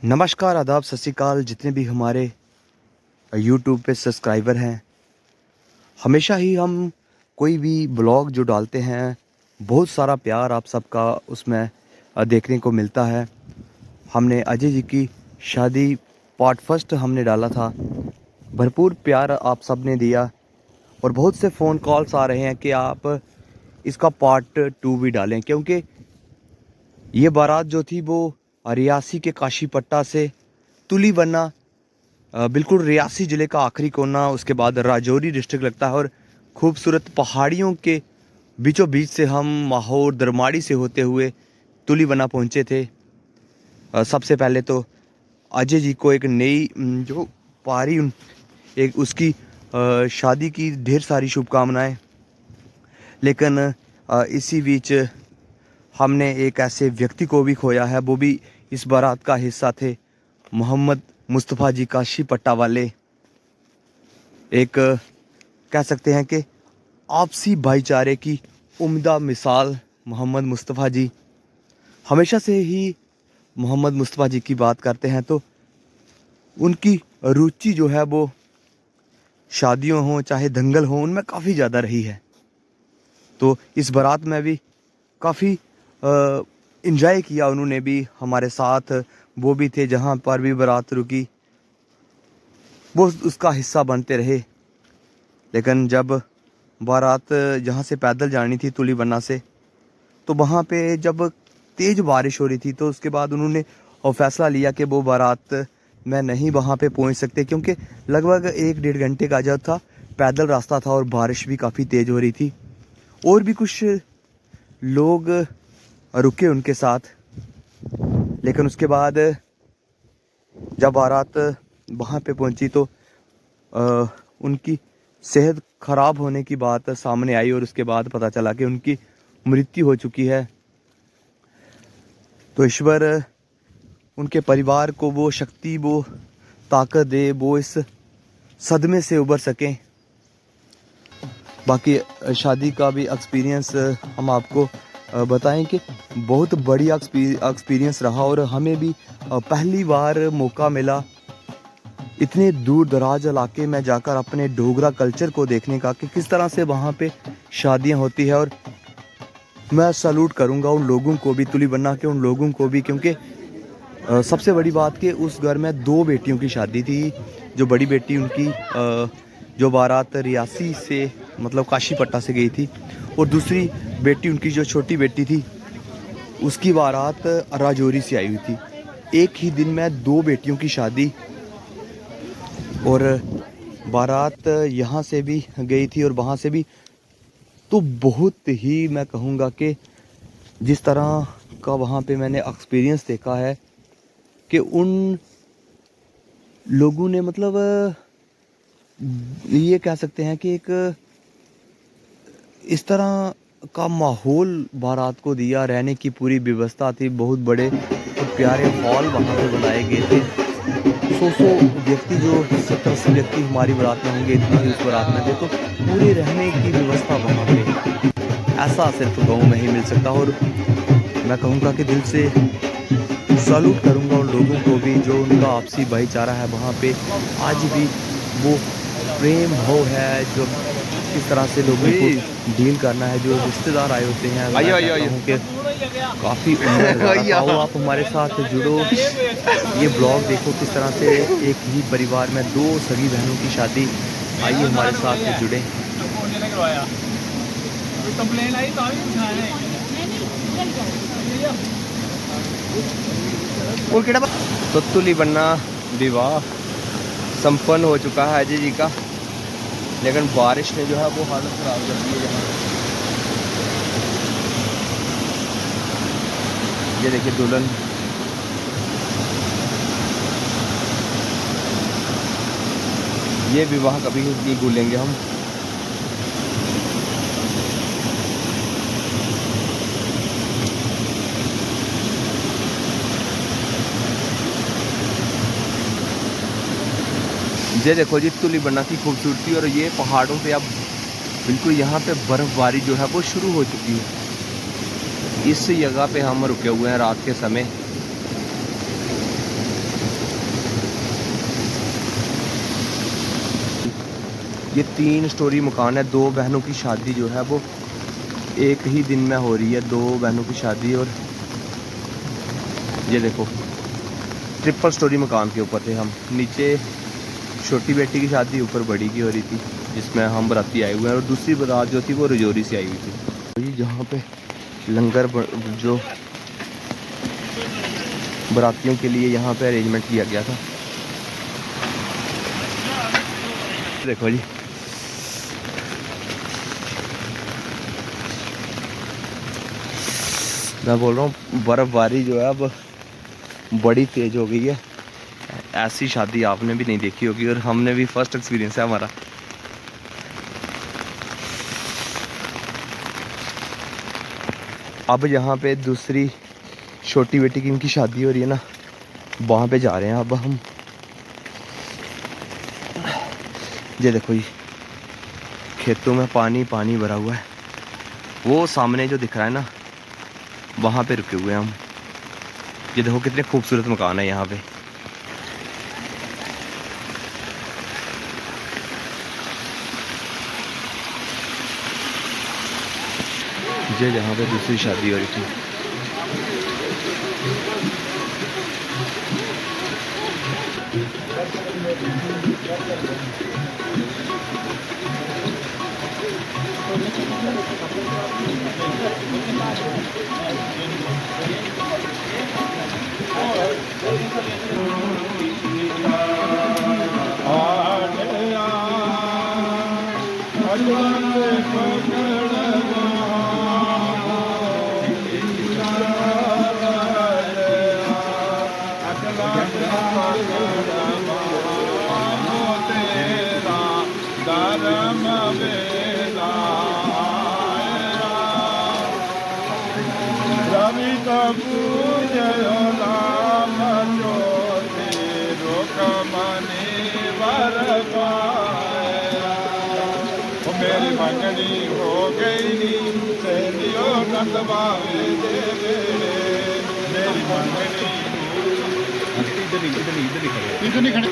नमस्कार, आदाब, सत श्री अकाल। जितने भी हमारे यूट्यूब पे सब्सक्राइबर हैं, हमेशा ही हम कोई भी ब्लॉग जो डालते हैं, बहुत सारा प्यार आप सबका उसमें देखने को मिलता है। हमने अजय जी की शादी पार्ट फर्स्ट हमने डाला था, भरपूर प्यार आप सब ने दिया और बहुत से फ़ोन कॉल्स आ रहे हैं कि आप इसका पार्ट 2 भी डालें, क्योंकि ये बारात जो थी वो रियासी के काशी पट्टा से तुली बन्ना, बिल्कुल रियासी ज़िले का आखिरी कोना, उसके बाद राजौरी डिस्ट्रिक्ट लगता है और खूबसूरत पहाड़ियों के बीचों बीच से हम माहौर दरमाड़ी से होते हुए तुली बन्ना पहुँचे थे। सबसे पहले तो अजय जी को एक नई जो पारी एक उसकी शादी की ढेर सारी शुभकामनाएं। लेकिन इसी बीच हमने एक ऐसे व्यक्ति को भी खोया है, वो भी इस बारात का हिस्सा थे। मोहम्मद मुस्तफ़ा जी काशी पट्टा वाले, एक कह सकते हैं कि आपसी भाईचारे की उम्दा मिसाल मोहम्मद मुस्तफ़ा जी। हमेशा से ही मोहम्मद मुस्तफ़ा जी की बात करते हैं तो उनकी रुचि जो है वो शादियों हों चाहे दंगल हों, उनमें काफ़ी ज़्यादा रही है। तो इस बारात में भी काफ़ी इंजॉय किया उन्होंने भी, हमारे साथ वो भी थे। जहाँ पर भी बारात रुकी वो उसका हिस्सा बनते रहे। लेकिन जब बारात जहाँ से पैदल जानी थी तुली बन्ना से, तो वहाँ पे जब तेज़ बारिश हो रही थी, तो उसके बाद उन्होंने फ़ैसला लिया कि वो बारात में नहीं वहाँ पे पहुँच सकते, क्योंकि लगभग 1-1.5 घंटे का जो था पैदल रास्ता था और बारिश भी काफ़ी तेज़ हो रही थी। और भी कुछ लोग रुके उनके साथ। लेकिन उसके बाद जब बारात वहाँ पे पहुँची तो उनकी सेहत ख़राब होने की बात सामने आई और उसके बाद पता चला कि उनकी मृत्यु हो चुकी है। तो ईश्वर उनके परिवार को वो शक्ति, वो ताकत दे, वो इस सदमे से उबर सकें। बाकी शादी का भी एक्सपीरियंस हम आपको बताएं कि बहुत बढ़िया एक्सपीरियंस रहा और हमें भी पहली बार मौका मिला इतने दूर दराज इलाके में जाकर अपने डोगरा कल्चर को देखने का कि किस तरह से वहाँ पे शादियाँ होती है। और मैं सैल्यूट करूँगा उन लोगों को भी, तुली बन्ना के उन लोगों को भी, क्योंकि सबसे बड़ी बात कि उस घर में 2 बेटियों की शादी थी। जो बड़ी बेटी उनकी जो बारात रियासी से मतलब काशी पट्टा से गई थी, और दूसरी बेटी उनकी जो छोटी बेटी थी उसकी बारात राजौरी से आई हुई थी। एक ही दिन में 2 बेटियों की शादी, और बारात यहाँ से भी गई थी और वहाँ से भी। तो बहुत ही मैं कहूँगा कि जिस तरह का वहाँ पे मैंने एक्सपीरियंस देखा है कि उन लोगों ने मतलब ये कह सकते हैं कि एक इस तरह का माहौल बारात को दिया, रहने की पूरी व्यवस्था थी। बहुत बड़े और प्यारे हॉल वहाँ पे बनाए गए थे। 100 व्यक्ति, जो 70-80 व्यक्ति हमारी बारात में होंगे, इतने ही उस बारात में थे। तो पूरे रहने की व्यवस्था वहाँ पे ऐसा सिर्फ गाँव में ही मिल सकता। और मैं कहूँगा कि दिल से सैल्यूट करूँगा उन लोगों को भी जो उनका आपसी भाईचारा है वहाँ पे आज भी, वो प्रेम भाव है, जो किस तरह से लोगों को डील करना है। जो रिश्तेदार आए होते हैं, मैं कहता हूँ कि काफ़ी उम्र आओ आप हमारे साथ जुड़ो, ये ब्लॉग देखो किस तरह से एक ही परिवार में 2 सगी बहनों की शादी। आइए हमारे साथ जुड़ें। तो तुली बन्ना विवाह संपन्न हो चुका है अजय जी का, लेकिन बारिश ने जो है वो हालत ख़राब कर दी है। ये देखिए दुल्हन, ये विवाह कभी नहीं भूलेंगे हम। ये देखो जी तुली बन्ना की खूबसूरती, और ये पहाड़ों पे अब बिल्कुल यहाँ पे बर्फ़बारी जो है वो शुरू हो चुकी है। इस जगह पे हम रुके हुए हैं रात के समय। ये 3 स्टोरी मकान है। 2 बहनों की शादी जो है वो एक ही दिन में हो रही है, 2 बहनों की शादी। और ये देखो ट्रिपल स्टोरी मकान के ऊपर थे हम। नीचे छोटी बेटी की शादी, ऊपर बड़ी की हो रही थी, जिसमें हम बराती आए हुए हैं। और दूसरी बारात जो थी वो रजौरी से आई हुई थी। तो ये जहाँ पे लंगर जो बरातियों के लिए यहाँ पे अरेंजमेंट किया गया था। देखो जी मैं बोल रहा हूँ बर्फ़बारी जो है अब बड़ी तेज़ हो गई है। ऐसी शादी आपने भी नहीं देखी होगी और हमने भी फर्स्ट एक्सपीरियंस है हमारा। अब यहाँ पे दूसरी छोटी बेटी की इनकी शादी हो रही है ना, वहाँ पे जा रहे हैं अब हम। ये देखो जी खेतों में पानी पानी भरा हुआ है। वो सामने जो दिख रहा है ना, वहाँ पे रुके हुए हैं हम। ये देखो कितने खूबसूरत मकान है यहाँ पे। ये जहाँ पे दूसरी शादी हो रही थी। मेरी मंगनी हो गई नी सहेलियों नंदबावे दे मेरी मंगनी इधर नहीं खड़े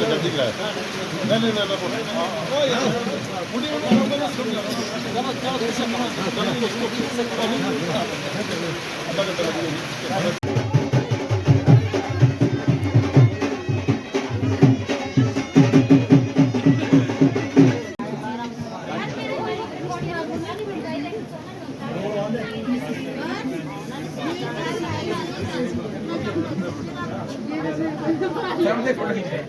जल्दी कराया नहीं ओ यार कैमरे का भी ध्यान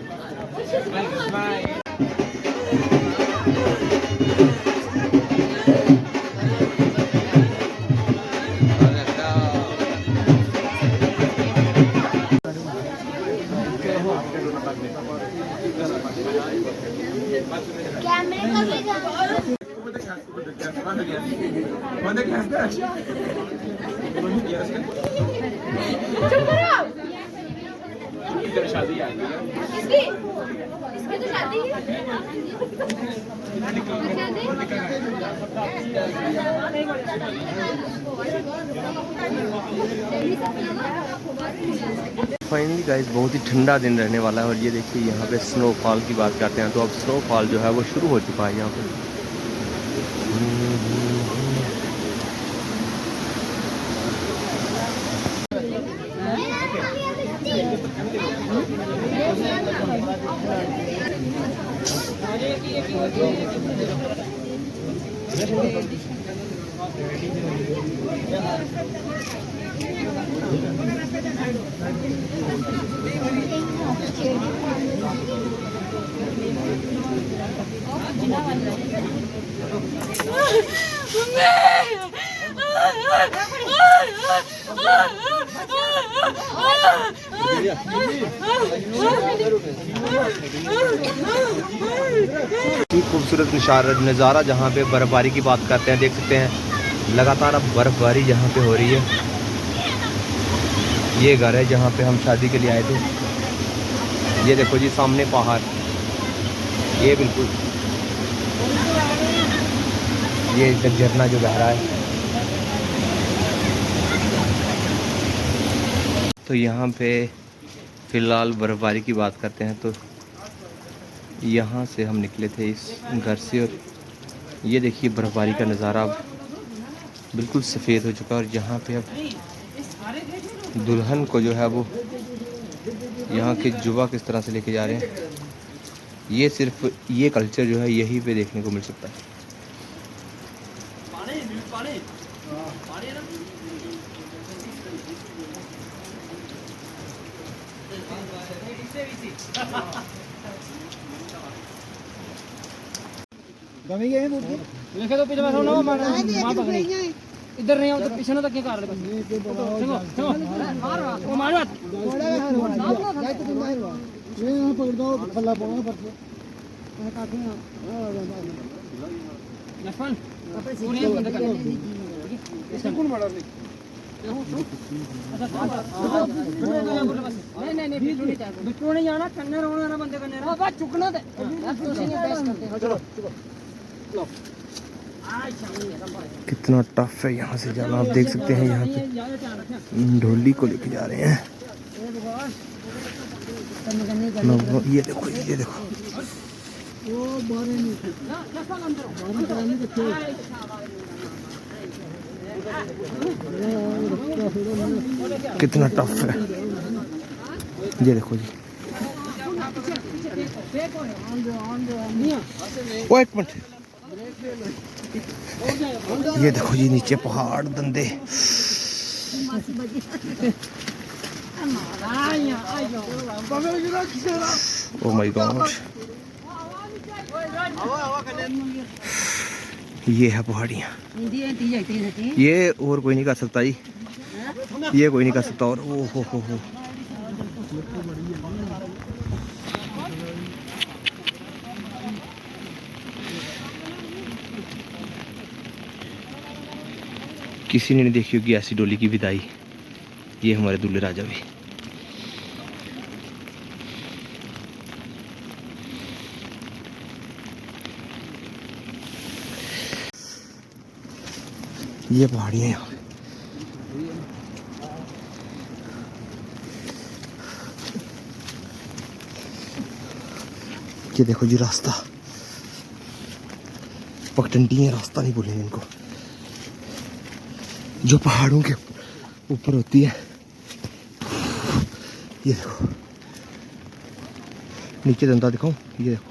इसकी इसकी तो शादी फाइनली गाइस बहुत ही ठंडा दिन रहने वाला है और ये देखिए यहाँ पे स्नोफॉल की बात करते हैं तो अब स्नोफॉल जो है वो शुरू हो चुका है यहाँ पे। खूबसूरत नज़ारा जहाँ पे बर्फबारी की बात करते हैं, देख सकते हैं लगातार अब बर्फबारी जहाँ पे हो रही है। ये घर है जहाँ पे हम शादी के लिए आए थे। ये देखो जी सामने पहाड़, ये बिल्कुल ये झरना जो बह रहा है। तो यहाँ पे फ़िलहाल बर्फबारी की बात करते हैं तो यहाँ से हम निकले थे इस घर से और ये देखिए बर्फबारी का नज़ारा अब बिल्कुल सफ़ेद हो चुका है। और यहाँ पे अब दुल्हन को जो है वो यहाँ के जुबा किस तरह से लेके जा रहे हैं, ये सिर्फ ये कल्चर जो है यहीं पे देखने को मिल सकता है। लिखे तो पीछे बैठो ना मां पकड़ी इधर नहीं उधर पीछे ना तक के कर ले बस वो मार मत ये यहां पकड़ दो खल्ला पाओ पर मैं काटू ना लक्ष्मण पूरी बंद कर इसको कौन मार रही नहीं बिट्टू नहीं जाना कन्ने रोना ना बंदे कन्ने ना बस चुकना दे यार तो नहीं बेस करते चलो कितना टफ है यहाँ से जाना। आप देख सकते हैं यहाँ पे ढोली को लेके जा रहे हैं। ये देखो ये देखो कितना टफ है। ये देखो जी ओ एक मिनट, ये देखो जी नीचे पहाड़ धंधे। ओ माय गॉड, ये है पहाड़ियाँ। ये और कोई नहीं कर सकता जी, ये कोई नहीं कर सकता। और ओ हो किसी ने नहीं देखी होगी ऐसी डोली की विदाई। ये हमारे दूल्हे राजा भी। ये पहाड़ियाँ यहाँ पे। ये देखो जी रास्ता, पगडंडी है, रास्ता नहीं बोलेंगे इनको, जो पहाड़ों के ऊपर होती है। ये देखो नीचे धंधा दिखाऊं, ये देखो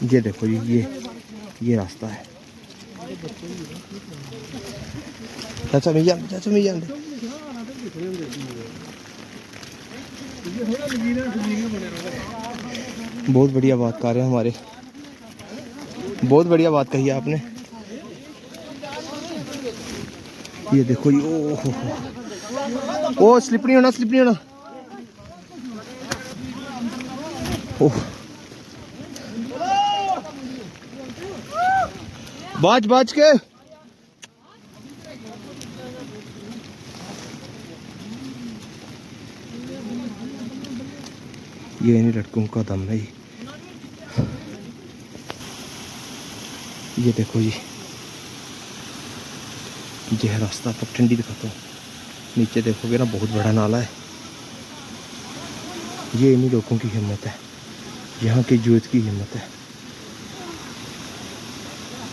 ये देखो ये रास्ता है। चाचा मियां बहुत बढ़िया बात कर रहे हैं हमारे, बहुत बढ़िया बात कही है आपने। ये देखो ये ओ स्लिप नहीं होना ओह बाज के ये इन लड़कों का दम है। ये देखो जी ये है रास्ता, पगडंडी दिखाता हूँ। नीचे देखोगे ना बहुत बड़ा नाला है। ये इन्हीं लोगों की हिम्मत है, यहाँ के यूथ की हिम्मत है,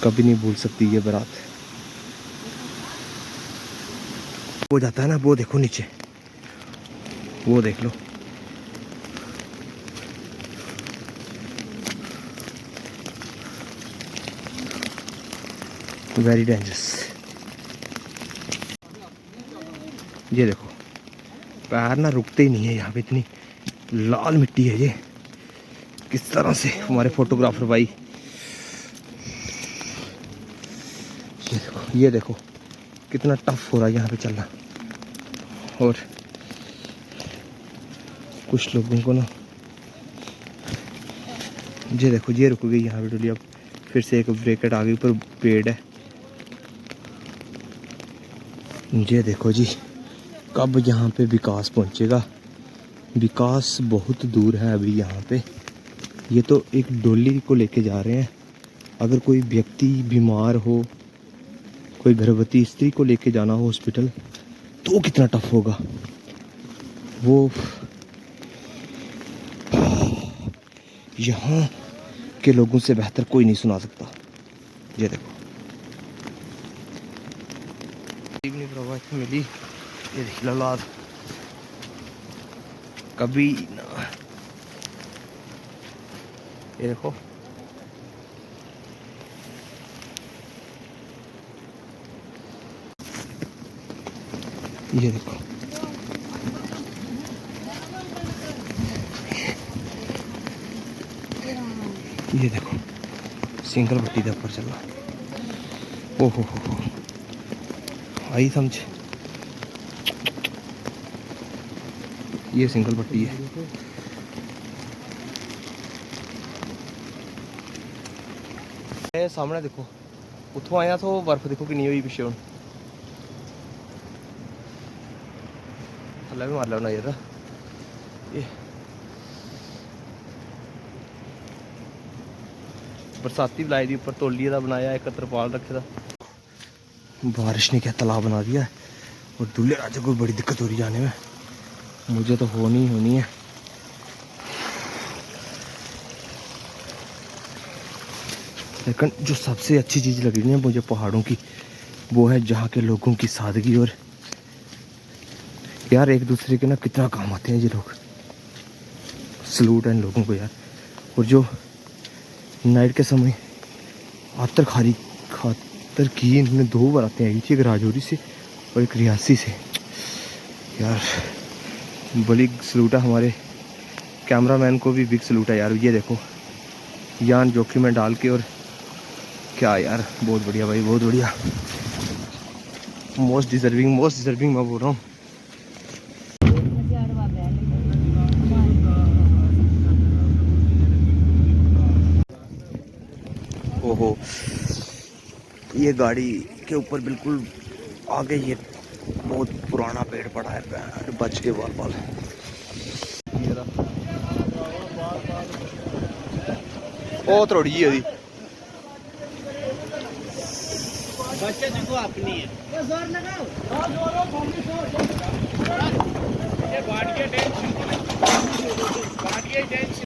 कभी नहीं भूल सकती ये बारात। वो जाता है ना, वो देखो नीचे, वो देख लो। Very dangerous. ये देखो पैर ना रुकते ही नहीं है यहाँ पे, इतनी लाल मिट्टी है ये। किस तरह से हमारे फोटोग्राफर भाई, ये देखो कितना टफ हो रहा है यहाँ पे चलना। और कुछ लोगों को ना, ये देखो ये रुक गई यहाँ पे डोली। अब फिर से एक ब्रेकेट आ गई, ऊपर पेड़ है। ये देखो जी कब यहाँ पे विकास पहुँचेगा। विकास बहुत दूर है अभी यहाँ पे। ये तो एक डोली को लेके जा रहे हैं। अगर कोई व्यक्ति बीमार हो, कोई गर्भवती स्त्री को लेके जाना हो हॉस्पिटल, तो कितना टफ होगा वो। यहाँ के लोगों से बेहतर कोई नहीं सुना सकता। ये देखो मिली, ये देख लौलाद कभी ना। ये देखो ये देखो ये देखो सिंगल पट्टी के ऊपर चलना। ओहो हो आई समझ। ये सिंगल पट्टी है। ये सामने देखो, उठो आया तो बर्फ देखो कितनी हुई पिछे हूँ। थल्ले भी मार लेना ये बरसाती लाई दी उपर तौलिए का बनाया, एक तरपाल रखे था। बारिश ने क्या तालाब बना दिया है। और दूल्हे राजा को बड़ी दिक्कत हो रही जाने में। मुझे तो होनी है। लेकिन जो सबसे अच्छी चीज़ लग रही है मुझे पहाड़ों की, वो है जहाँ के लोगों की सादगी। और यार एक दूसरे के ना कितना काम आते हैं ये लोग। सलूट है इन लोगों को यार। और जो नाइट के समय खातर की इन्होंने 2 बारातें आई थी, एक राजौरी से और एक रियासी से। यार बड़ी सलूट है। हमारे कैमरामैन को भी बिग सलूट है यार। ये देखो यान जोखिम में डाल के, और क्या यार बहुत बढ़िया भाई, बहुत बढ़िया। मोस्ट डिजर्विंग मैं बोल रहा हूँ। ओहो, ये गाड़ी के ऊपर बिल्कुल आगे ये बहुत पुराना पेड़ पड़ा है, बच के बाल बाल। ओ थोड़ी जी होगी बच्चे देखो अपनी है ये जोर लगाओ ये बाट के टेंशन